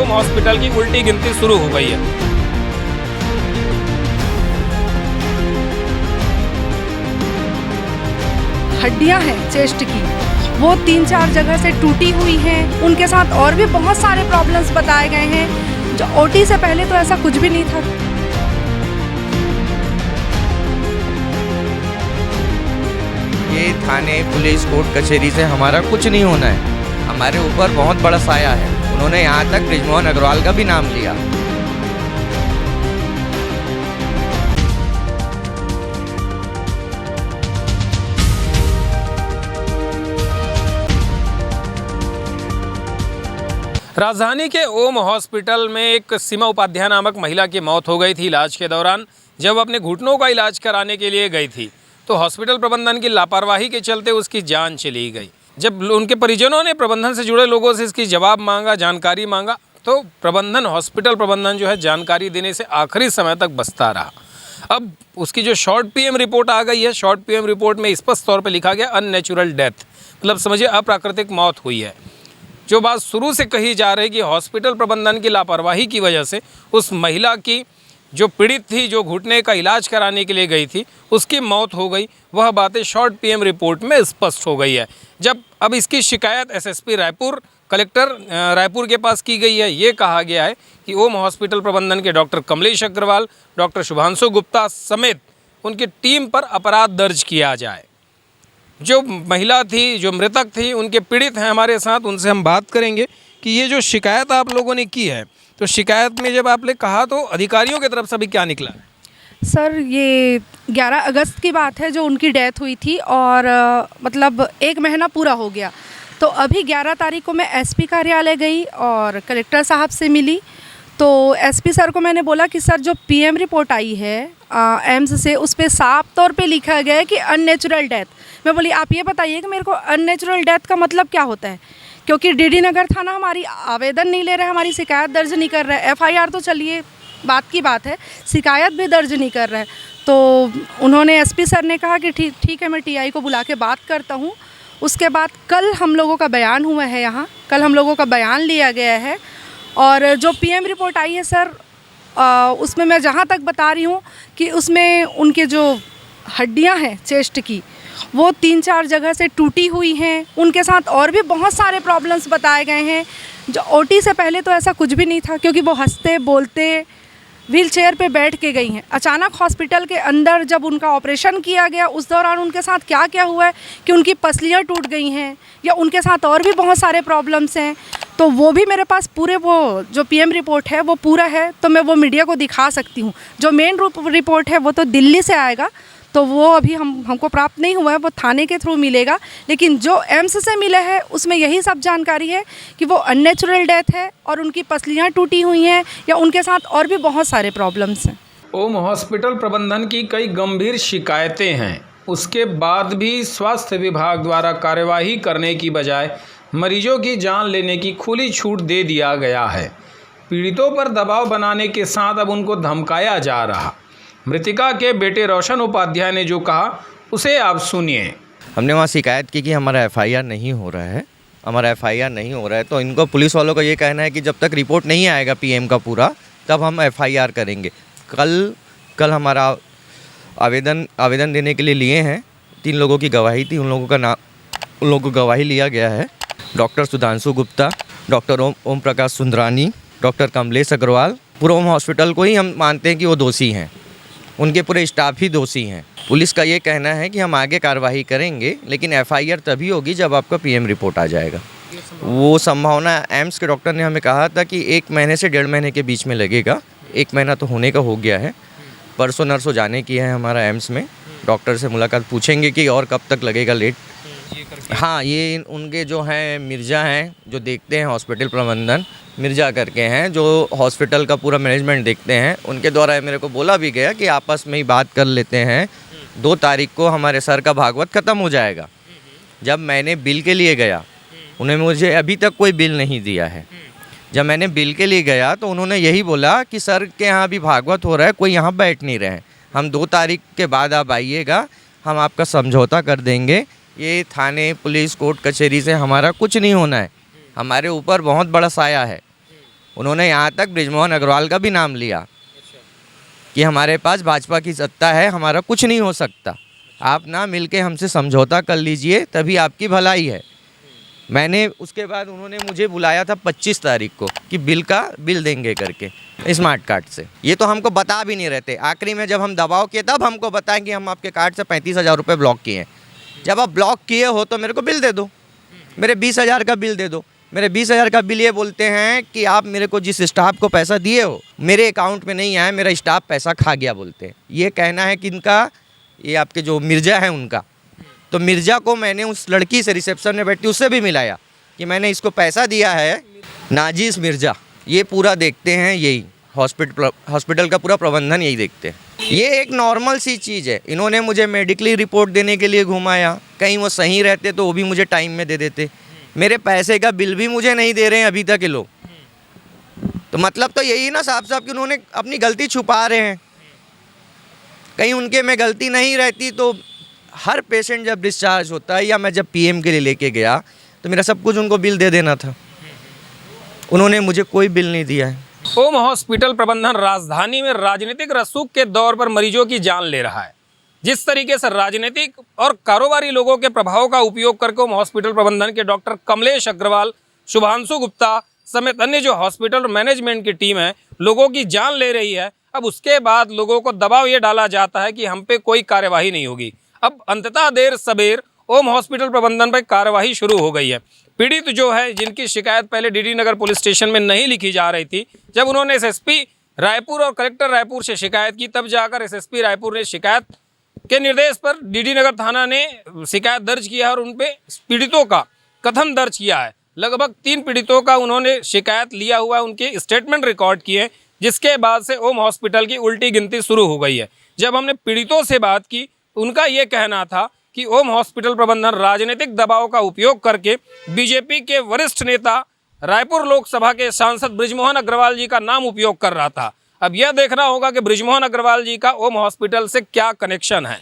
ओम hospital की उल्टी गिनती शुरू हो गई है। हड्डियां हैं चेस्ट की, वो 3-4 जगह से टूटी हुई हैं। उनके साथ और भी बहुत सारे प्रॉब्लम्स बताए गए हैं जो ओटी से पहले तो ऐसा कुछ भी नहीं था। ये थाने, पुलिस, कोर्ट कचहरी से हमारा कुछ नहीं होना है। हमारे ऊपर बहुत बड़ा साया है। उन्होंने यहाँ तक ब्रिजमोहन अग्रवाल का भी नाम लिया। राजधानी के ओम हॉस्पिटल में एक सीमा उपाध्याय नामक महिला की मौत हो गई थी इलाज के दौरान। जब अपने घुटनों का इलाज कराने के लिए गई थी तो हॉस्पिटल प्रबंधन की लापरवाही के चलते उसकी जान चली गई। जब उनके परिजनों ने प्रबंधन से जुड़े लोगों से इसकी जवाब मांगा, जानकारी मांगा, तो हॉस्पिटल प्रबंधन जो है जानकारी देने से आखिरी समय तक बचता रहा। अब उसकी जो शॉर्ट पीएम रिपोर्ट आ गई है, शॉर्ट पीएम रिपोर्ट में स्पष्ट तौर पर लिखा गया अननेचुरल डेथ, मतलब समझिए अप्राकृतिक मौत हुई है। जो बात शुरू से कही जा रही कि हॉस्पिटल प्रबंधन की लापरवाही की वजह से उस महिला की जो पीड़ित थी, जो घुटने का इलाज कराने के लिए गई थी, उसकी मौत हो गई, वह बातें शॉर्ट पीएम रिपोर्ट में स्पष्ट हो गई है। जब अब इसकी शिकायत एसएसपी रायपुर, कलेक्टर रायपुर के पास की गई है। ये कहा गया है कि ओम हॉस्पिटल प्रबंधन के डॉक्टर कमलेश अग्रवाल, डॉक्टर शुभांशु गुप्ता समेत उनकी टीम पर अपराध दर्ज किया जाए। जो महिला थी, जो मृतक थी, उनके पीड़ित हैं हमारे साथ, उनसे हम बात करेंगे कि ये जो शिकायत आप लोगों ने की है, तो शिकायत में जब आपने कहा तो अधिकारियों की तरफ से अभी क्या निकला? सर, ये 11 अगस्त की बात है जो उनकी डेथ हुई थी और मतलब 1 महीना पूरा हो गया। तो अभी 11 तारीख को मैं एसपी कार्यालय गई और कलेक्टर साहब से मिली। तो एसपी सर को मैंने बोला कि सर जो पीएम रिपोर्ट आई है एम्स से, उस पर साफ तौर पे लिखा गया है कि अननेचुरल डेथ। मैं बोली आप ये बताइए कि मेरे को अननेचुरल डेथ का मतलब क्या होता है, क्योंकि डीडी नगर थाना हमारी आवेदन नहीं ले रहा है, हमारी शिकायत दर्ज नहीं कर रहा है। एफआईआर तो चलिए बात की बात है, शिकायत भी दर्ज नहीं कर रहा है। तो उन्होंने एसपी सर ने कहा कि ठीक है, मैं टीआई को बुला के बात करता हूँ। उसके बाद कल हम लोगों का बयान हुआ है यहाँ, कल हम लोगों का बयान लिया गया है। और जो पीएम रिपोर्ट आई है सर, उसमें मैं जहाँ तक बता रही हूँ कि उसमें उनके जो हड्डियाँ हैं चेस्ट की, वो 3-4 जगह से टूटी हुई हैं। उनके साथ और भी बहुत सारे प्रॉब्लम्स बताए गए हैं जो ओटी से पहले तो ऐसा कुछ भी नहीं था, क्योंकि वो हंसते बोलते व्हील चेयर पे बैठ के गई हैं। अचानक हॉस्पिटल के अंदर जब उनका ऑपरेशन किया गया, उस दौरान उनके साथ क्या क्या हुआ है कि उनकी पसलियाँ टूट गई हैं, या उनके साथ और भी बहुत सारे प्रॉब्लम्स हैं। तो वो भी मेरे पास पूरे, वो जो पीएम रिपोर्ट है वो पूरा है, तो मैं वो मीडिया को दिखा सकती हूँ। जो मेन रिपोर्ट है वो तो दिल्ली से आएगा, तो वो अभी हमको प्राप्त नहीं हुआ है, वो थाने के थ्रू मिलेगा। लेकिन जो एम्स से मिला है उसमें यही सब जानकारी है कि वो अननेचुरल डेथ है और उनकी पसलियाँ टूटी हुई हैं, या उनके साथ और भी बहुत सारे प्रॉब्लम्स हैं। ओम हॉस्पिटल प्रबंधन की कई गंभीर शिकायतें हैं, उसके बाद भी स्वास्थ्य विभाग द्वारा कार्यवाही करने की बजाय मरीजों की जान लेने की खुली छूट दे दिया गया है। पीड़ितों पर दबाव बनाने के साथ अब उनको धमकाया जा रहा। मृतिका के बेटे रोशन उपाध्याय ने जो कहा उसे आप सुनिए। हमने वहाँ शिकायत की कि हमारा एफआईआर नहीं हो रहा है, तो इनको पुलिस वालों का ये कहना है कि जब तक रिपोर्ट नहीं आएगा पीएम का पूरा, तब हम एफआईआर करेंगे। कल हमारा आवेदन देने के लिए लिए हैं। 3 लोगों की गवाही थी, उन लोगों को गवाही लिया गया है। Doctor Shubhanshu Gupta, doctor Om Prakash Sundarani, doctor Kamlesh Agarwal. पूरा ओम हॉस्पिटल को ही हम मानते हैं कि वो दोषी हैं, उनके पूरे स्टाफ ही दोषी हैं। पुलिस का ये कहना है कि हम आगे कार्रवाई करेंगे, लेकिन एफआईआर तभी होगी जब आपका पीएम रिपोर्ट आ जाएगा। वो संभावना एम्स के डॉक्टर ने हमें कहा था कि 1 महीने से 1.5 महीने के बीच में लगेगा। 1 महीना तो होने का हो गया है। परसों नरसों जाने की है हमारा एम्स में, डॉक्टर से मुलाकात पूछेंगे कि और कब तक लगेगा लेट। हाँ, ये उनके जो हैं मिर्ज़ा हैं, जो देखते हैं हॉस्पिटल प्रबंधन, मिर्ज़ा करके हैं, जो हॉस्पिटल का पूरा मैनेजमेंट देखते हैं, उनके द्वारा मेरे को बोला भी गया कि आपस में ही बात कर लेते हैं। 2 तारीख को हमारे सर का भागवत ख़त्म हो जाएगा। जब मैंने बिल के लिए गया, उन्होंने मुझे अभी तक कोई बिल नहीं दिया है। जब मैंने बिल के लिए गया तो उन्होंने यही बोला कि सर के यहाँ अभी भागवत हो रहा है, कोई यहाँ बैठ नहीं रहे हैं, हम 2 तारीख के बाद आप आइएगा, हम आपका समझौता कर देंगे। ये थाने, पुलिस, कोर्ट कचहरी से हमारा कुछ नहीं होना है। हमारे ऊपर बहुत बड़ा साया है। उन्होंने यहाँ तक बृजमोहन अग्रवाल का भी नाम लिया कि हमारे पास भाजपा की सत्ता है, हमारा कुछ नहीं हो सकता, आप ना मिलके हमसे समझौता कर लीजिए तभी आपकी भलाई है। मैंने उसके बाद उन्होंने मुझे बुलाया था 25 तारीख को कि बिल देंगे करके स्मार्ट कार्ड से। ये तो हमको बता भी नहीं रहते। आखिरी में जब हम दबाव किए तब हमको बताएं कि हम आपके कार्ड से 35,000 रुपये ब्लॉक किए हैं। जब आप ब्लॉक किए हो तो मेरे को बिल दे दो, मेरे 20,000 का बिल दे दो। मेरे 20,000 का बिल ये बोलते हैं कि आप मेरे को जिस स्टाफ को पैसा दिए हो मेरे अकाउंट में नहीं आया, मेरा स्टाफ पैसा खा गया बोलते हैं। ये कहना है कि इनका, ये आपके जो मिर्जा है उनका। तो मिर्जा को मैंने उस लड़की से रिसेप्शन में बैठी उससे भी मिलाया कि मैंने इसको पैसा दिया है, नाजिस मिर्जा। ये पूरा देखते हैं, यही हॉस्पिटल का पूरा प्रबंधन यही देखते हैं। ये एक नॉर्मल सी चीज़ है। इन्होंने मुझे मेडिकली रिपोर्ट देने के लिए घुमाया, कहीं वो सही रहते तो वो भी मुझे टाइम में दे देते। मेरे पैसे का बिल भी मुझे नहीं दे रहे हैं अभी तक ये लोग। तो मतलब तो यही ना साफ साफ कि उन्होंने अपनी गलती छुपा रहे हैं। कहीं उनके में गलती नहीं रहती तो हर पेशेंट जब डिस्चार्ज होता है या मैं जब पीएम के लिए लेके गया तो मेरा सब कुछ उनको बिल दे देना था। उन्होंने मुझे कोई बिल नहीं दिया है। ओम हॉस्पिटल प्रबंधन राजधानी में राजनीतिक रसूख के दौर पर मरीजों की जान ले रहा है। जिस तरीके से राजनीतिक और कारोबारी लोगों के प्रभाव का उपयोग करके ओम हॉस्पिटल प्रबंधन के डॉक्टर कमलेश अग्रवाल, शुभांशु गुप्ता समेत अन्य जो हॉस्पिटल मैनेजमेंट की टीम है लोगों की जान ले रही है, अब उसके बाद लोगों को दबाव ये डाला जाता है कि हम पे कोई कार्यवाही नहीं होगी। अब अंततः देर सबेर ओम हॉस्पिटल प्रबंधन पर कार्यवाही शुरू हो गई है। पीड़ित जो है, जिनकी शिकायत पहले डीडी नगर पुलिस स्टेशन में नहीं लिखी जा रही थी, जब उन्होंने एसएसपी रायपुर और कलेक्टर रायपुर से शिकायत की तब जाकर एसएसपी रायपुर ने शिकायत के निर्देश पर डीडी नगर थाना ने शिकायत दर्ज किया और उन पे पीड़ितों का कथन दर्ज किया है। लगभग 3 पीड़ितों का उन्होंने शिकायत लिया हुआ है, उनके स्टेटमेंट रिकॉर्ड किए, जिसके बाद से ओम हॉस्पिटल की उल्टी गिनती शुरू हो गई है। जब हमने पीड़ितों से बात की, उनका ये कहना था कि ओम हॉस्पिटल प्रबंधन राजनीतिक दबाव का उपयोग करके बीजेपी के वरिष्ठ नेता रायपुर लोकसभा के सांसद बृजमोहन अग्रवाल जी का नाम उपयोग कर रहा था। अब यह देखना होगा कि बृजमोहन अग्रवाल जी का ओम हॉस्पिटल से क्या कनेक्शन है।